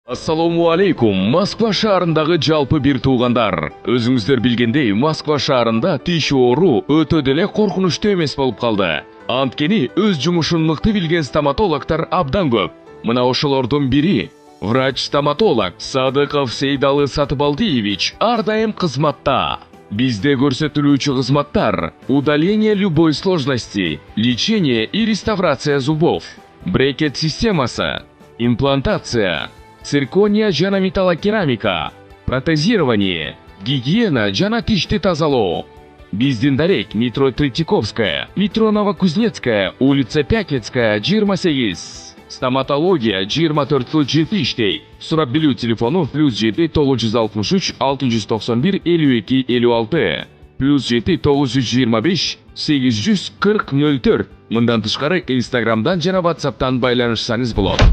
Ассаламу алейкум, Москва шаарындагы жалпы бир туугандар. Өзүңүздөр билгендей, Москва шаарында тиш оору өтө деле коркунучтуу эмес болуп калды. Анткени өз жумушун мыкты билген стоматологдор абдан көп. Мына ошолордун бири врач-стоматолог Садыков Сейдалы Сатыбалдиевич ар дайым кызматта. Бизде көрсөтүлүүчү кызматтар: удаление любой сложности, лечение и реставрация зубов, брекет системасы, имплантация, циркония жана металлокерамика, протезирование, гигиена жана тишти тазалоо. Биздин дарек метро Третьяковская, метро Новокузнецкая, улица Пятницкая, 28. Стоматология 24 жыл жети иштей. Сурап билүү телефону +7 963 691 52 56, +7 925 840 04. Мындан тышкары Инстаграмдан жана WhatsApp'тан байланышсаңыз болот.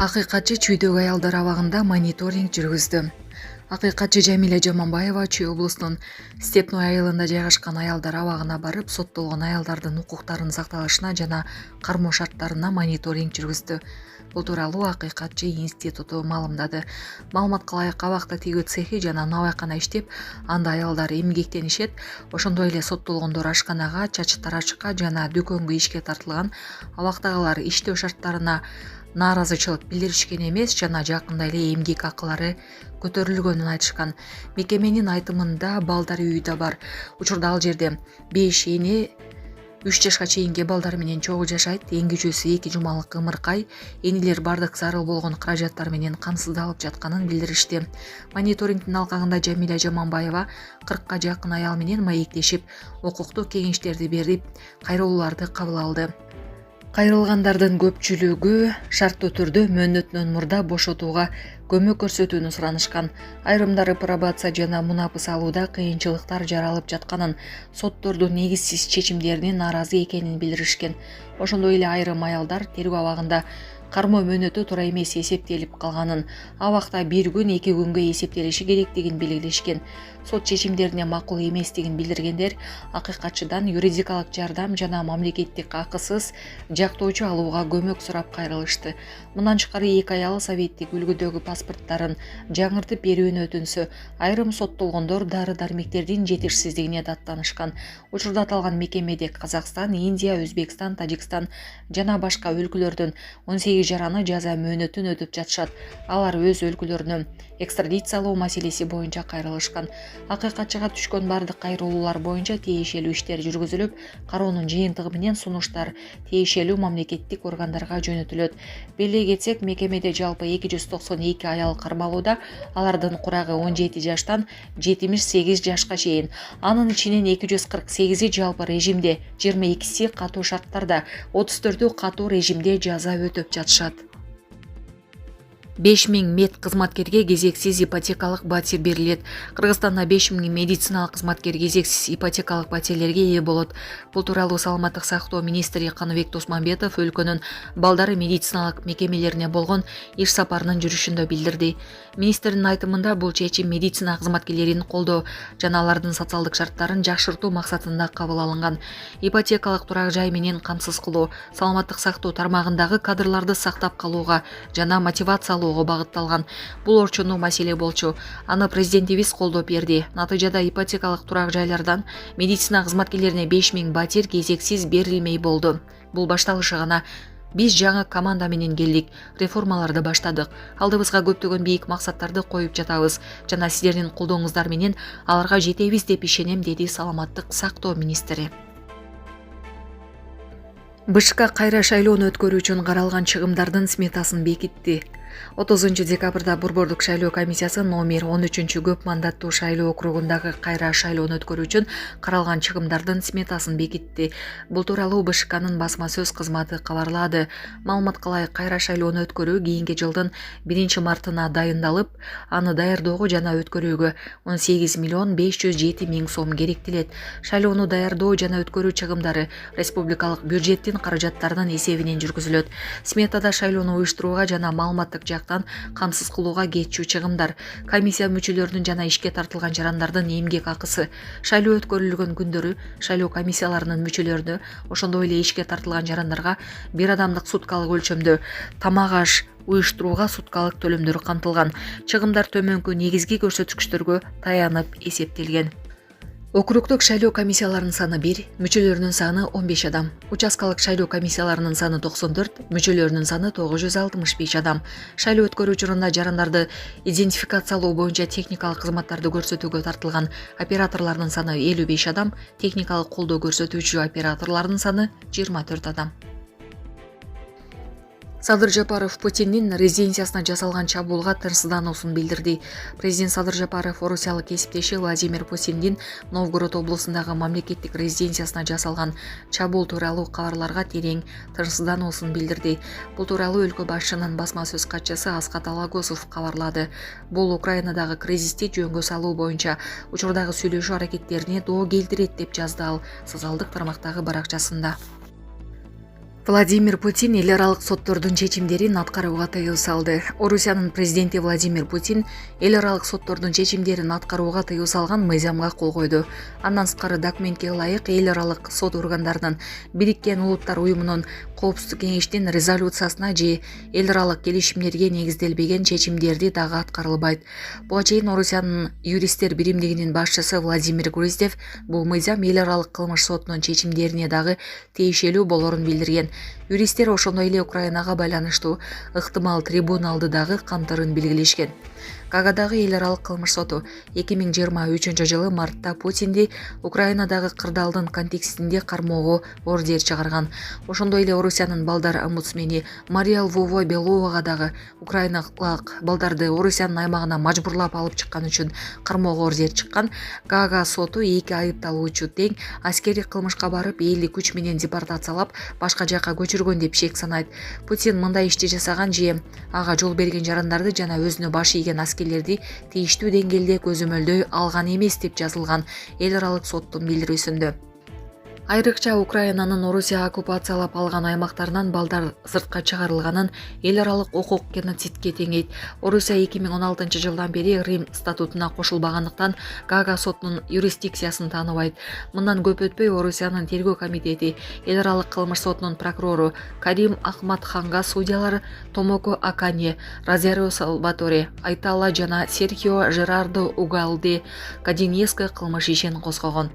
Акыйкатчы Чүйдөгү аялдар абагында мониторинг жүргүздү. Акыйкатчы Жамиля Жаманбаева Чүй облусунун Степной айылында жайгашкан аялдар абагына барып, соттолгон аялдардын укуктарынын сакталышына жана кармоо шарттарына мониторинг жүргүздү. Бул тууралуу Акыйкатчы институту маалымдады. Маалыматка ылайык, абакта тигүү цехи жана набайкана иштеп, анда аялдар эмгектенишет. Ошондой эле соттолгондор ашканага, чач тарачка жана дүкөнгө ишке тартылган. Абактагылар иштөө шарттарына нааразычылык билдиришкен эмес жана жакында эле эмгек акылары көтөрүлгөнүн айтышкан. Мекеменин айтымында балдар үйү да бар. Учурда ал жерде 5 эне 3 жашка чейинки балдар менен чогуу жашайт. Эң кичүүсү 2 жумалык ымыркай. Энелер бардык зарыл болгон каражаттар менен камсыздалып жатканын билдиришти. Мониторингдин алкагында Жамиля Жаманбаева 40ка жакын аял менен маектешип, укуктук кеңештерди берип, кайрылууларды кабыл алды. Кайрылгандардын көпчүлүгү шарттуу түрдө мөөнөтүнөн мурда бошотууга көмөк көрсөтүүнү суранышкан. Айрымдары пробация жана мунапыс алууда кыйынчылыктар жаралып жатканын, соттордун негизсиз чечимдерине нааразы экенин билдиришкен. Ошондой эле айрым аялдар тергөө абагында кармоо мөөнөтү туура эмес эсептелип калганын, абакта 1 күн 2 күнгө эсептелиши керектигин белгилешкен. Сот чечимдерине макул эместигин билдиргендер акыйкатчыдан юридикалык жардам жана мамлекеттик акысыз жактоочу алууга көмөк сурап кайрылышты. Мындан тышкары 2 аял советтик үлгүдөгү паспорттарын жаңыртып берүүнү өтүнсө, айрым соттолгондор дары-дармектердин жетишсиздигине даттанышкан. Учурда аталган мекемеде Казакстан, Индия, Өзбекстан, Тажикстан жана башка өлкөлөрдөн 18 жараны жаза мөөнөтүн өтүп жатышат. Алар өз өлкөлөрүнө экстрадициялоо маселеси боюнча кайрылышкан. Акыйкатчыга түшкөн бардык кайрылуулар боюнча тиешелүү иштер жүргүзүлүп, кароонун жыйынтыгы менен сунуштар тиешелүү мамлекеттик органдарга жөнөтүлөт. Беле кетсек, мекемеде жалпы 292 аял кармалууда. Алардын курагы 17 жаштан 78 жашка чейин. Анын ичинен 248 жалпы режимде, 22 катуу шарттарда, 34 катуу режимде жаза өтөп жатышат. 5000 мед кызматкерге кезексиз ипотекалык батир берилет. Кыргызстанда 5000 медициналык кызматкер кезексиз ипотекалык батирлерге ээ болот. Бул тууралуу Саламаттык сактоо министри Каныбек Тосмамбетов өлкөнүн балдары медициналык мекемелерине болгон иш сапарынын жүрүшүндө билдирди. Министрдин айтымында бул чечим медицина кызматкерлерин колдоо жана алардын социалдык шарттарын жакшыртуу максатында кабыл алынган. Ипотекалык турак жай менен камсыз кылуу, саламаттык сактоо тармагындагы кадрларды сактап калууга жана мотивациялоо багытталган. Бул орчундуу маселе болчу. Аны президентибиз колдоп берди. Натыйжада ипотекалык турак жайлардан медицина кызматкерлерине 5000 батир кезексиз берилмей болду. Бул башталышы гана. Биз жаңы команда менен келдик, реформаларды баштадык. Алдыбызга көптөгөн бийик максаттарды коюп жатабыз жана сиздердин колдооңуздар менен аларга жетебиз деп ишенем, деди саламаттык сактоо министри. БШК кайра шайлоону өткөрүү үчүн каралган чыгымдардын сметасын бекитти. 30 декабрда Борбордук шайлоо комиссиясы номер 13 көп мандаттуу шайлоо округундагы кайра шайлоону өткөрүү үчүн каралган чыгымдардын сметасын бекитти. Бул тууралуу БШКнын басма сөз кызматы кабарлады. Маалыматка ылайык, кайра шайлоону өткөрүү кийинки жылдын 1 мартына дайындалып, аны даярдоого жана өткөрүүгө 18 миллион 507 миң сом керектелет. Шайлоону даярдоо жана өткөрүү чыгымдары республикалык бюджеттин каражаттарынын эсебинен жүргүзүлөт. Сметада шайлоону уюштурууга жана маалыматтык тарап жактан камсыз кылууга кетчү чыгымдар, комиссия мүчөлөрүнүн жана ишке тартылган жарандардын эмгек акысы, шайлоо өткөрүлгөн күндөрү шайлоо комиссияларынын мүчөлөрүнө, ошондой эле ишке тартылган жарандарга бир адамдык суткалык өлчөмдө тамак аш уюштурууга суткалык төлөмдөр камтылган. Чыгымдар төмөнкү негизги көрсөткүчтөргө таянып эсептелген. Округдук шайлоо комиссияларынын саны 1, мүчөлөрүнүн саны 15 адам. Участкалык шайлоо комиссияларынын саны 94, мүчөлөрүнүн саны 965 адам. Шайлоо өткөрүү учурунда жарандарды идентификациялоо боюнча техникалык кызматтарды көрсөтүүгө тартылган операторлордун саны 55 адам, техникалык колдоо көрсөтүүчү операторлордун саны 24 адам. Садыр Жапаров Путиндин резиденциясына жасалган чабуулга тынчсыздануусун билдирди. Президент Садыр Жапаров орусиялык кесиптеши Владимир Путиндин Новгород облусундагы мамлекеттик резиденциясына жасалган чабуул тууралуу кабарларга терең тынчсыздануусун билдирди. Бул тууралуу өлкө башчынын басма сөз катчысы Аскат Алагосов кабарлады. Бул Украинадагы кризисти жөнгө салуу боюнча учурдагы сүйлөшүү аракеттерине доо келтирет деп жазды ал социалдык тармактагы баракчасында. Владимир Путин эл аралык соттордун чечимдерин аткарууга тыюу салды. Орусиянын президенти Владимир Путин эл аралык соттордун чечимдерин аткарууга тыюу салган мыйзамга кол койду. Андан сырткары документке ылайык эл аралык сот органдарынын Бириккен Улуттар уюмунун Коопсуздук кеңештин резолюциясына же эл аралык келишимдерге негизделбеген чечимдерди дагы аткарылбайт. Буга чейин Орусиянын юристтер биримдигинин башчысы Владимир Груздев бул мыйзам эл аралык кылмыш сотунун чечимдерине дагы тиешелүү болорун билдирген. Юристтер ошондой эле Украинага байланыштуу ыктымал трибуналды дагы камтырын белгилешкен. Гаагадагы эл аралык кылмыш соту 2023 жылы мартта Путинди Украинадагы кырдаалдын контекстинде кармоого ордер чыгарган. Ошондой эле Орусиянын балдар омбудсмени Мария Львова Беловага дагы украиналык балдарды Орусиянын аймагына мажбурлап алып чыккан үчүн кармоого ордер чыккан. Гаага соту эки айыпталуучу тең аскерий кылмышка барып элди күч менен депортациялап башка жакка көчүргөн деп шек санайт. Путин мындай ишти жасаган же ага жол берген жарандарды жана өзүнө баш ийген аскерлерди тийиштүү деңгээлде көзөмөлдөй алган эмес деп жазылган эл аралык соттун билдирүүсүндө. Айрыкча Украинанын Орусия оккупациялап алган аймактарынан балдар сыртка чыгарылганын эл аралык укук геноцидке теңейт. Орусия 2016 жылдан бери Рим статутуна кошулбагандыктан Гаага сотунун юрисдикциясын тааныбайт. Мындан көп өтпөй Орусиянын тергөө комитети эл аралык кылмыш сотунун прокурору Карим Ахматханга судьялар Томоко Акане, Розарио Салваторе, Айтала жана Серхио Жерардо Угалде Кадиньеске кылмыш ишин козгогон.